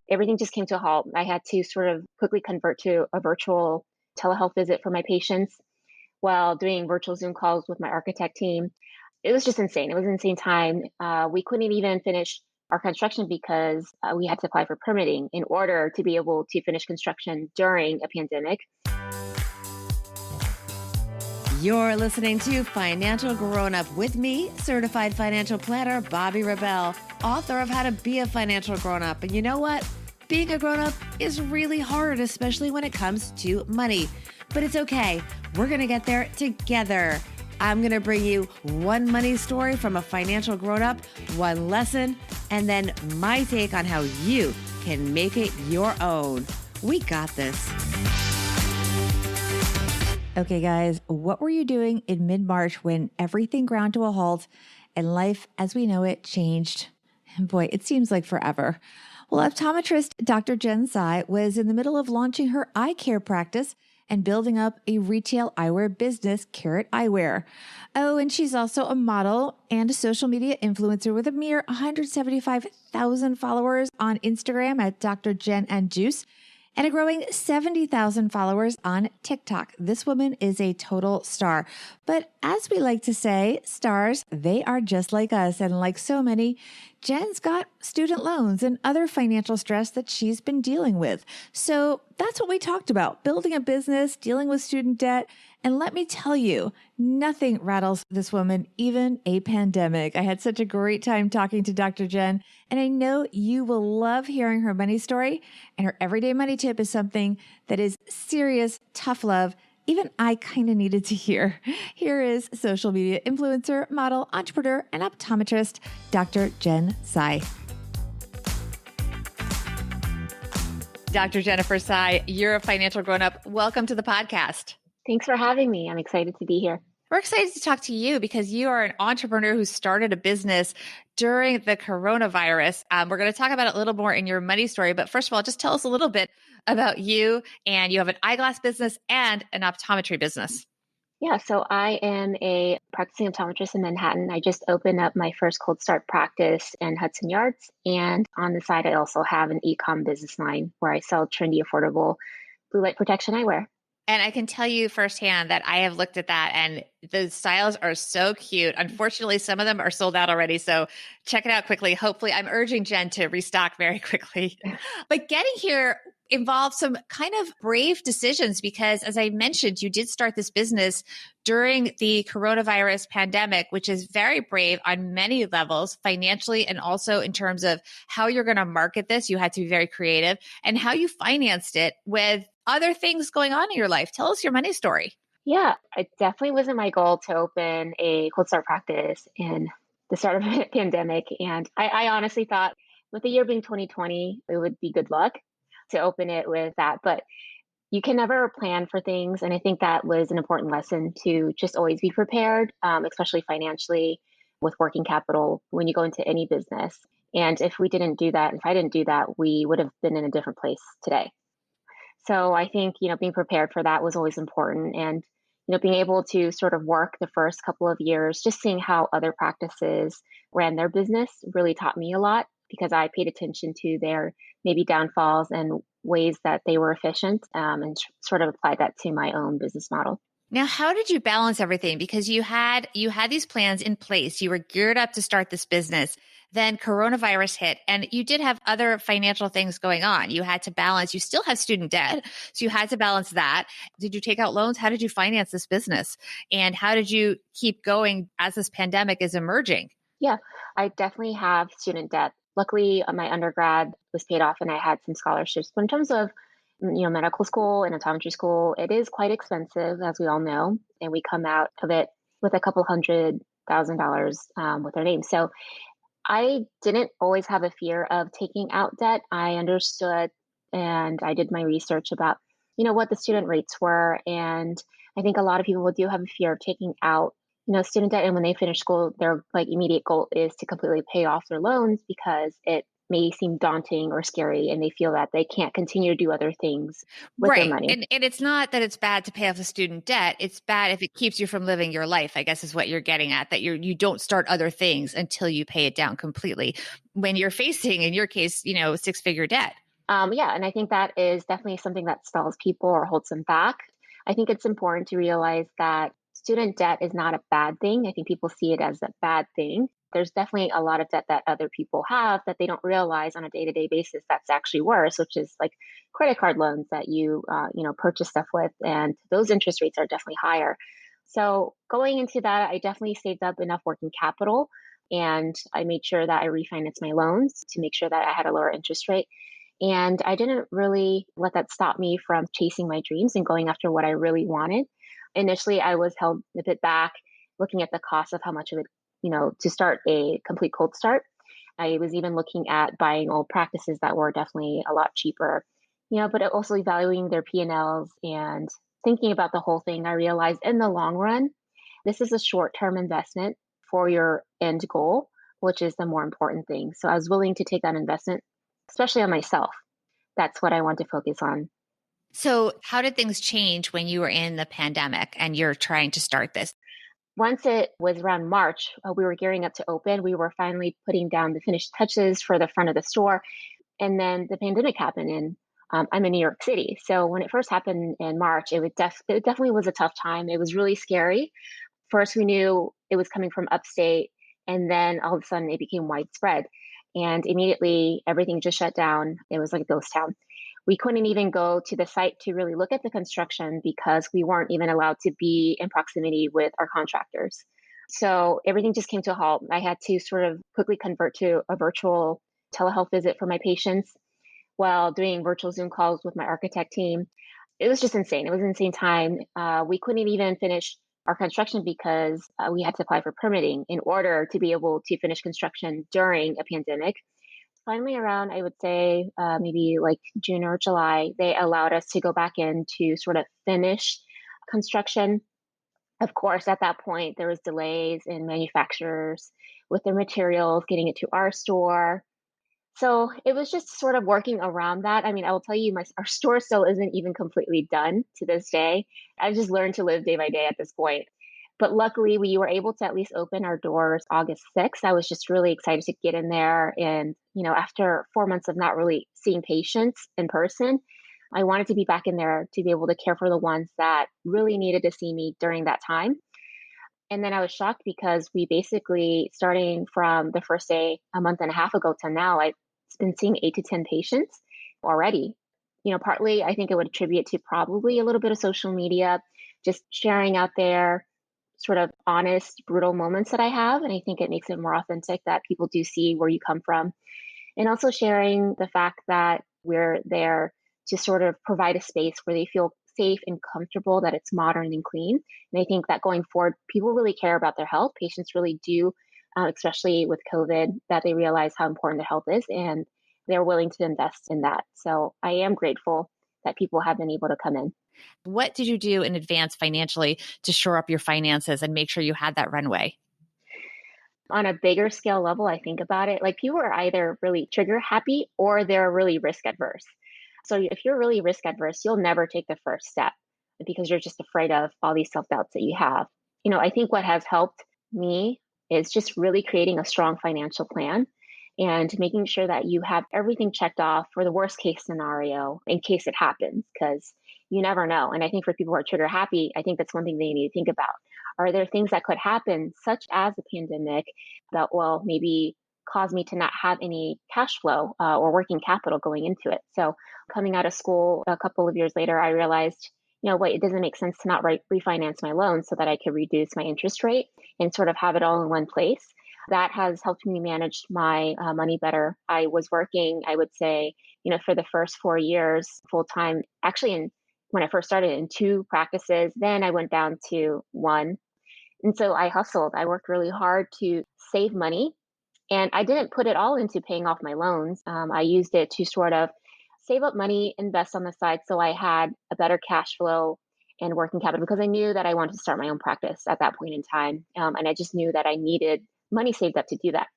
everything just came to a halt. I had to sort of quickly convert to a virtual telehealth visit for my patients while doing virtual Zoom calls with my architect team. It was just insane. It was an insane time. We couldn't even finish our construction because we had to apply for permitting in order to be able to finish construction during a pandemic. You're listening to Financial Grown Up with me, certified financial planner Bobby Rebell, author of How to Be a Financial Grown Up. And you know what? Being a grown up is really hard, especially when it comes to money. But it's okay. We're going to get there together. I'm going to bring you one money story from a financial grown up, one lesson, and then my take on how you can make it your own. We got this. Okay, guys, what were you doing in mid-March when everything ground to a halt and life as we know it changed? Boy, it seems like forever. Well, optometrist Dr. Jen Tsai was in the middle of launching her eye care practice and building up a retail eyewear business, Carrot Eyewear. Oh, and she's also a model and a social media influencer with a mere 175,000 followers on Instagram at Dr. Jen and Juice, and a growing 70,000 followers on TikTok. This woman is a total star. But as we like to say, stars, they are just like us. And like so many, Jen's got student loans and other financial stress that she's been dealing with. So that's what we talked about, building a business, dealing with student debt. And let me tell you, nothing rattles this woman, even a pandemic. I had such a great time talking to Dr. Jen, and I know you will love hearing her money story. And her everyday money tip is something that is serious, tough love. Even I kind of needed to hear. Here is social media influencer, model, entrepreneur, and optometrist, Dr. Jen Tsai. Dr. Jennifer Tsai, you're a financial grown-up. Welcome to the podcast. Thanks for having me. I'm excited to be here. We're excited to talk to you because you are an entrepreneur who started a business during the coronavirus. We're going to talk about it a little more in your money story. But first of all, just tell us a little bit about you. And you have an eyeglass business and an optometry business. Yeah, so I am a practicing optometrist in Manhattan. I just opened up my first cold start practice in Hudson Yards. And on the side, I also have an e-com business line where I sell trendy, affordable blue light protection eyewear. And I can tell you firsthand that I have looked at that and the styles are so cute. Unfortunately, some of them are sold out already. So check it out quickly. Hopefully, I'm urging Jen to restock very quickly. But getting here involved some kind of brave decisions because, as I mentioned, you did start this business during the coronavirus pandemic, which is very brave on many levels, financially and also in terms of how you're going to market this. You had to be very creative and how you financed it with other things going on in your life. Tell us your money story. Yeah, it definitely wasn't my goal to open a cold start practice in the start of a pandemic. And I honestly thought with the year being 2020, it would be good luck to open it with that. But you can never plan for things. And I think that was an important lesson to just always be prepared, especially financially with working capital when you go into any business. And if we didn't do that, if I didn't do that, we would have been in a different place today. So I think, being prepared for that was always important. And, being able to sort of work the first couple of years, just seeing how other practices ran their business really taught me a lot because I paid attention to their maybe downfalls and ways that they were efficient and sort of applied that to my own business model. Now, how did you balance everything? Because you had these plans in place. You were geared up to start this business. Then coronavirus hit and you did have other financial things going on. You had to balance, you still have student debt. So you had to balance that. Did you take out loans? How did you finance this business? And how did you keep going as this pandemic is emerging? Yeah, I definitely have student debt. Luckily, my undergrad was paid off and I had some scholarships. But in terms of medical school and optometry school, it is quite expensive, as we all know. And we come out of it with a couple $100,000 with our name. So I didn't always have a fear of taking out debt. I understood and I did my research about, what the student rates were. And I think a lot of people do have a fear of taking out, student debt. And when they finish school, their immediate goal is to completely pay off their loans because it may seem daunting or scary and they feel that they can't continue to do other things with their money. And it's not that it's bad to pay off the student debt. It's bad if it keeps you from living your life, I guess is what you're getting at, that you don't start other things until you pay it down completely when you're facing, in your case, 6-figure debt. Yeah, and I think that is definitely something that stalls people or holds them back. I think it's important to realize that student debt is not a bad thing. I think people see it as a bad thing. There's definitely a lot of debt that other people have that they don't realize on a day-to-day basis that's actually worse, which is like credit card loans that you purchase stuff with, and those interest rates are definitely higher. So going into that, I definitely saved up enough working capital, and I made sure that I refinanced my loans to make sure that I had a lower interest rate. And I didn't really let that stop me from chasing my dreams and going after what I really wanted. Initially, I was held a bit back looking at the cost of how much it would, to start a complete cold start. I was even looking at buying old practices that were definitely a lot cheaper, but also evaluating their P&Ls and thinking about the whole thing. I realized in the long run, this is a short term investment for your end goal, which is the more important thing. So I was willing to take that investment, especially on myself. That's what I want to focus on. So, how did things change when you were in the pandemic and you're trying to start this? Once it was around March, we were gearing up to open. We were finally putting down the finished touches for the front of the store. And then the pandemic happened, and I'm in New York City. So when it first happened in March, it definitely was a tough time. It was really scary. First, we knew it was coming from upstate, and then all of a sudden it became widespread. And immediately everything just shut down. It was like a ghost town. We couldn't even go to the site to really look at the construction because we weren't even allowed to be in proximity with our contractors. So everything just came to a halt. I had to sort of quickly convert to a virtual telehealth visit for my patients while doing virtual Zoom calls with my architect team. It was just insane. It was an insane time. We couldn't even finish our construction because we had to apply for permitting in order to be able to finish construction during a pandemic. Finally, around, I would say, maybe like June or July, they allowed us to go back in to sort of finish construction. Of course, at that point, there was delays in manufacturers with their materials, getting it to our store. So it was just sort of working around that. I mean, I will tell you, our store still isn't even completely done to this day. I've just learned to live day by day at this point. But luckily, we were able to at least open our doors August 6th. I was just really excited to get in there. And, after 4 months of not really seeing patients in person, I wanted to be back in there to be able to care for the ones that really needed to see me during that time. And then I was shocked because we basically, starting from the first day a month and a half ago to now, I've been seeing 8 to 10 patients already. Partly I think I would attribute to probably a little bit of social media, just sharing out there sort of honest, brutal moments that I have. And I think it makes it more authentic that people do see where you come from. And also sharing the fact that we're there to sort of provide a space where they feel safe and comfortable, that it's modern and clean. And I think that going forward, people really care about their health. Patients really do, especially with COVID, that they realize how important their health is and they're willing to invest in that. So I am grateful that people have been able to come in. What did you do in advance financially to shore up your finances and make sure you had that runway? On a bigger scale level, I think about it, like people are either really trigger happy or they're really risk adverse. So if you're really risk adverse, you'll never take the first step because you're just afraid of all these self doubts that you have. I think what has helped me is just really creating a strong financial plan and making sure that you have everything checked off for the worst case scenario in case it happens, because you never know. And I think for people who are trigger happy, I think that's one thing they need to think about. Are there things that could happen, such as a pandemic, that will maybe cause me to not have any cash flow or working capital going into it? So, coming out of school a couple of years later, I realized, wait, it doesn't make sense to not refinance my loan so that I could reduce my interest rate and sort of have it all in one place. That has helped me manage my money better. I was working, I would say, for the first 4 years full time, actually, when I first started in two practices, then I went down to one. And so I hustled. I worked really hard to save money, and I didn't put it all into paying off my loans. I used it to sort of save up money, invest on the side so I had a better cash flow and working capital, because I knew that I wanted to start my own practice at that point in time. And I just knew that I needed money saved up to do that.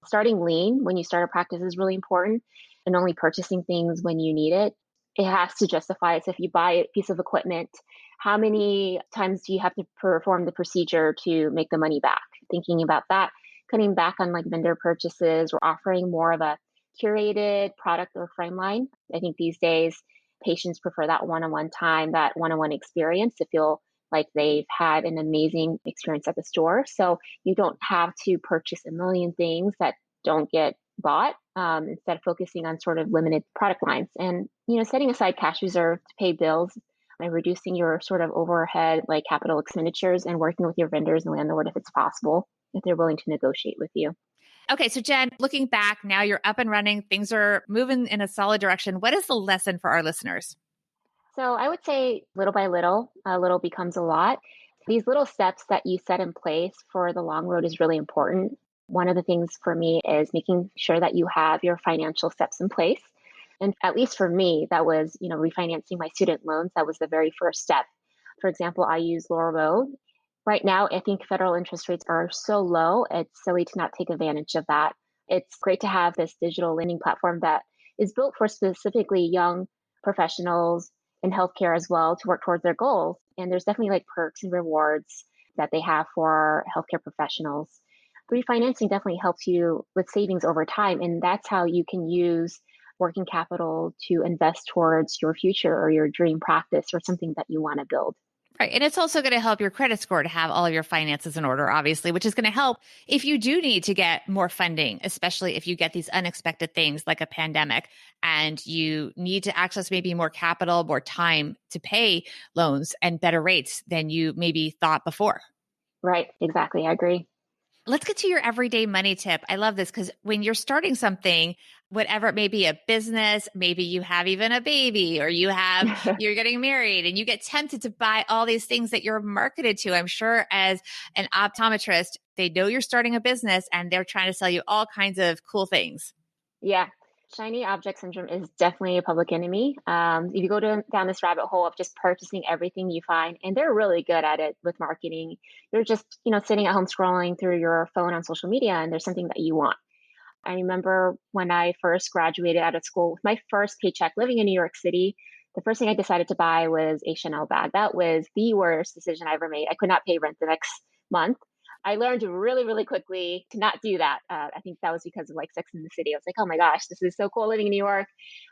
Starting lean when you start a practice is really important, and only purchasing things when you need it. It has to justify it. So if you buy a piece of equipment, how many times do you have to perform the procedure to make the money back? Thinking about that, cutting back on like vendor purchases or offering more of a curated product or frame line. I think these days patients prefer that one-on-one time, that one-on-one experience to feel like they've had an amazing experience at the store. So you don't have to purchase a million things that don't get bought, instead of focusing on sort of limited product lines. And, setting aside cash reserve to pay bills and reducing your sort of overhead, like capital expenditures, and working with your vendors and landlord if it's possible, if they're willing to negotiate with you. Okay, so Jen, looking back, now you're up and running, things are moving in a solid direction. What is the lesson for our listeners? So I would say little by little, a little becomes a lot. These little steps that you set in place for the long road is really important. One of the things for me is making sure that you have your financial steps in place. And at least for me, that was, refinancing my student loans. That was the very first step. For example, I use Laurel Road. Right now, I think federal interest rates are so low, it's silly to not take advantage of that. It's great to have this digital lending platform that is built for specifically young professionals in healthcare as well to work towards their goals. And there's definitely like perks and rewards that they have for healthcare professionals. Refinancing definitely helps you with savings over time. And that's how you can use working capital to invest towards your future or your dream practice or something that you want to build. Right. And it's also going to help your credit score to have all of your finances in order, obviously, which is going to help if you do need to get more funding, especially if you get these unexpected things like a pandemic and you need to access maybe more capital, more time to pay loans and better rates than you maybe thought before. Right. Exactly. I agree. Let's get to your everyday money tip. I love this because when you're starting something, whatever it may be, a business, maybe you have even a baby or you're getting married and you get tempted to buy all these things that you're marketed to. I'm sure as an optometrist, they know you're starting a business and they're trying to sell you all kinds of cool things. Yeah. Shiny object syndrome is definitely a public enemy. If you go down this rabbit hole of just purchasing everything you find, and they're really good at it with marketing, you're just, sitting at home scrolling through your phone on social media and there's something that you want. I remember when I first graduated out of school with my first paycheck living in New York City, the first thing I decided to buy was a Chanel bag. That was the worst decision I ever made. I could not pay rent the next month. I learned really, really quickly to not do that. I think that was because of like Sex in the City. I was like, oh my gosh, this is so cool living in New York.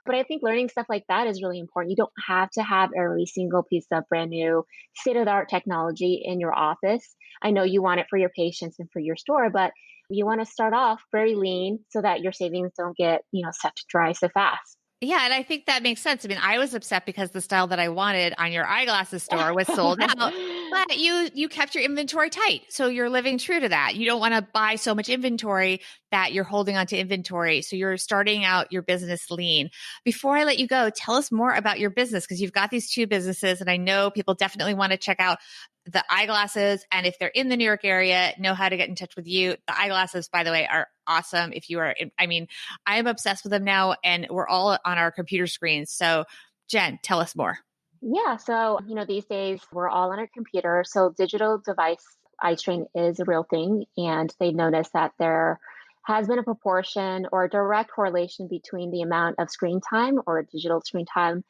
But I think learning stuff like that is really important. You don't have to have every single piece of brand new state of the art technology in your office. I know you want it for your patients and for your store, but you want to start off very lean so that your savings don't get, sucked dry so fast. Yeah, and I think that makes sense. I mean, I was upset because the style that I wanted on your eyeglasses store was sold out, but you kept your inventory tight. So you're living true to that. You don't want to buy so much inventory that you're holding onto inventory. So you're starting out your business lean. Before I let you go, tell us more about your business because you've got these two businesses and I know people definitely want to check out the eyeglasses. And if they're in the New York area, know how to get in touch with you. The eyeglasses, by the way, are awesome. If you are, I am obsessed with them now and we're all on our computer screens. So Jen, tell us more. Yeah. So, these days we're all on our computer. So digital device eye strain is a real thing. And they've noticed that there has been a proportion or a direct correlation between the amount of screen time or digital screen time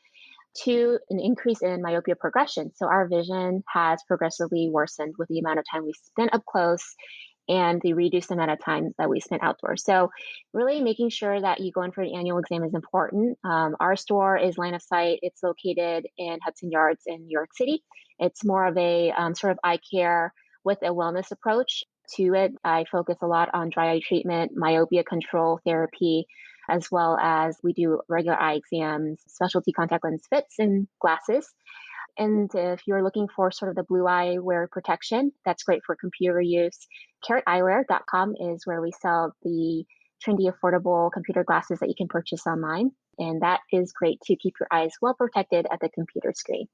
to an increase in myopia progression. So our vision has progressively worsened with the amount of time we spent up close and the reduced amount of time that we spent outdoors. So really making sure that you go in for an annual exam is important. Our store is line of sight. It's located in Hudson Yards in New York City. It's more of a sort of eye care with a wellness approach to it. I focus a lot on dry eye treatment, myopia control therapy, as well as we do regular eye exams, specialty contact lens fits, and glasses. And if you're looking for sort of the blue eye wear protection, that's great for computer use. CaratEyewear.com is where we sell the trendy, affordable computer glasses that you can purchase online. And that is great to keep your eyes well protected at the computer screen.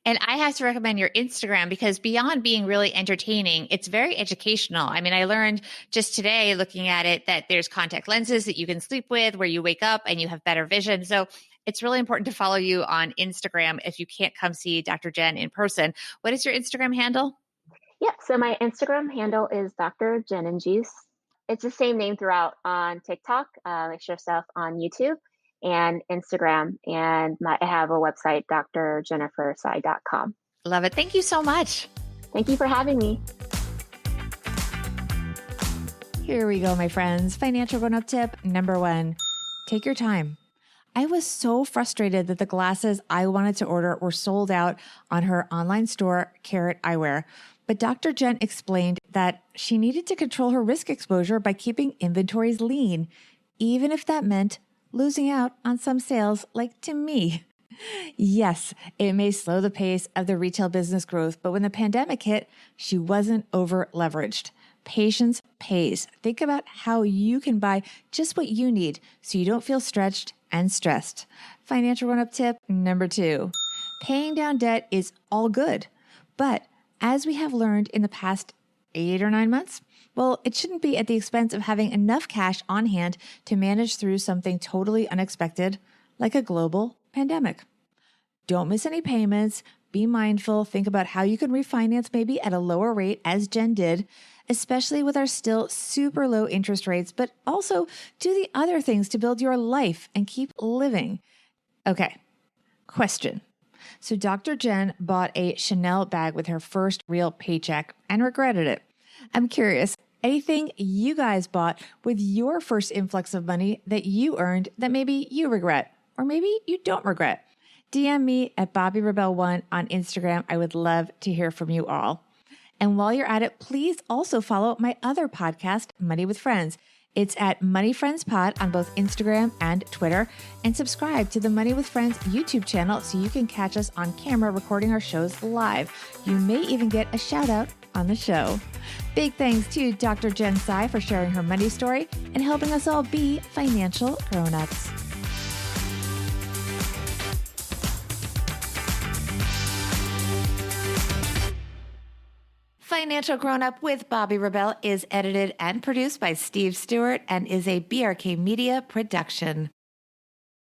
And I have to recommend your Instagram because beyond being really entertaining, it's very educational. I mean, I learned just today looking at it that there's contact lenses that you can sleep with where you wake up and you have better vision. So it's really important to follow you on Instagram if you can't come see Dr. Jen in person. What is your Instagram handle? Yeah, so my Instagram handle is Dr. Jen and Juice. It's the same name throughout on TikTok. I share stuff on YouTube and Instagram. And I have a website, drjennifertsai.com. Love it. Thank you so much. Thank you for having me. Here we go, my friends. Financial grown-up tip number 1. Take your time. I was so frustrated that the glasses I wanted to order were sold out on her online store, Carrot Eyewear. But Dr. Jen explained that she needed to control her risk exposure by keeping inventories lean, even if that meant losing out on some sales, like to me. Yes, it may slow the pace of the retail business growth, but when the pandemic hit, she wasn't over leveraged. Patience pays. Think about how you can buy just what you need so you don't feel stretched and stressed. Financial run-up tip number 2. Paying down debt is all good, but as we have learned in the past 8 or 9 months, well, it shouldn't be at the expense of having enough cash on hand to manage through something totally unexpected, like a global pandemic. Don't miss any payments. Be mindful. Think about how you can refinance maybe at a lower rate, as Jen did, especially with our still super low interest rates, but also do the other things to build your life and keep living. Okay, question. So Dr. Jen bought a Chanel bag with her first real paycheck and regretted it. I'm curious, anything you guys bought with your first influx of money that you earned that maybe you regret, or maybe you don't regret? DM me at BobbyRebel1 on Instagram. I would love to hear from you all. And while you're at it, please also follow my other podcast, Money with Friends. It's at Money Friends Pod on both Instagram and Twitter. And subscribe to the Money with Friends YouTube channel so you can catch us on camera recording our shows live. You may even get a shout out on the show. Big thanks to Dr. Jen Tsai for sharing her money story and helping us all be financial grown-ups. Financial Grown Up with Bobby Rebel is edited and produced by Steve Stewart and is a BRK Media production.